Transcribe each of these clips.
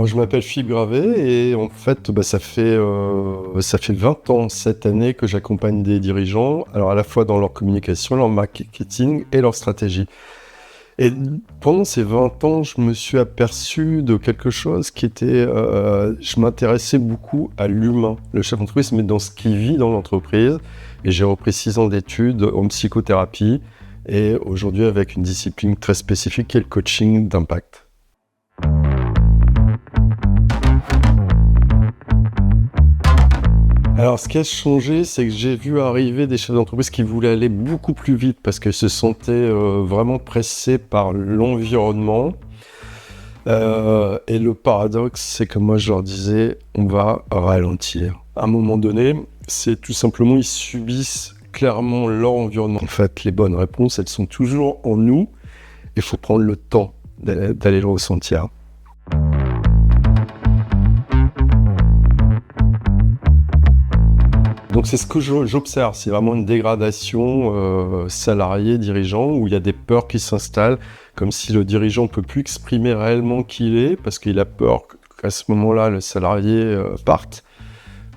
Moi, je m'appelle Philippe Gravet et en fait, ça fait 20 ans cette année que j'accompagne des dirigeants, alors à la fois dans leur communication, leur marketing et leur stratégie. Et pendant ces 20 ans, je me suis aperçu de quelque chose qui était... je m'intéressais beaucoup à l'humain, le chef d'entreprise, mais dans ce qu'il vit dans l'entreprise. Et j'ai repris 6 ans d'études en psychothérapie et aujourd'hui avec une discipline très spécifique qui est le coaching d'impact. Alors, ce qui a changé, c'est que j'ai vu arriver des chefs d'entreprise qui voulaient aller beaucoup plus vite parce qu'ils se sentaient vraiment pressés par l'environnement. Et le paradoxe, c'est que moi, je leur disais, on va ralentir. À un moment donné, c'est tout simplement, ils subissent clairement leur environnement. En fait, les bonnes réponses, elles sont toujours en nous. Il faut prendre le temps d'aller le ressentir. Donc c'est ce que j'observe, c'est vraiment une dégradation salarié-dirigeant où il y a des peurs qui s'installent, comme si le dirigeant ne peut plus exprimer réellement qui il est, parce qu'il a peur qu'à ce moment-là, le salarié parte.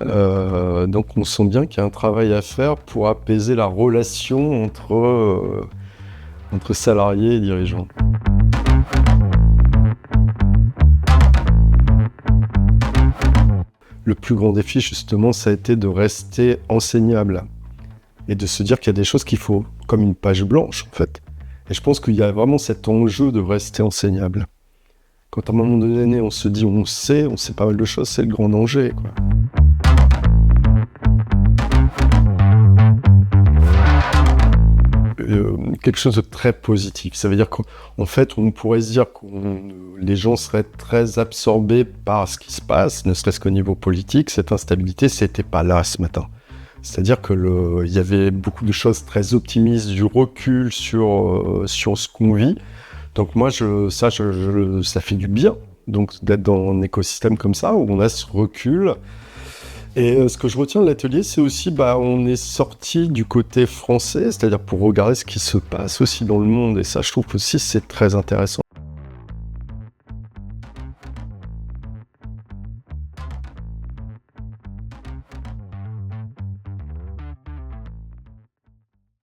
Donc on sent bien qu'il y a un travail à faire pour apaiser la relation entre salarié et dirigeant. Le plus grand défi, justement, ça a été de rester enseignable et de se dire qu'il y a des choses qu'il faut, comme une page blanche, en fait. Et je pense qu'il y a vraiment cet enjeu de rester enseignable. Quand à un moment donné, on se dit on sait pas mal de choses, c'est le grand danger, quoi. Quelque chose de très positif. Ça veut dire qu'en fait, on pourrait se dire que les gens seraient très absorbés par ce qui se passe, ne serait-ce qu'au niveau politique. Cette instabilité, c'était pas là ce matin. C'est-à-dire que il y avait beaucoup de choses très optimistes, du recul sur ce qu'on vit. Donc moi, ça fait du bien. Donc d'être dans un écosystème comme ça où on a ce recul. Et ce que je retiens de l'atelier, c'est aussi, on est sorti du côté français, c'est-à-dire pour regarder ce qui se passe aussi dans le monde. Et ça, je trouve aussi, c'est très intéressant.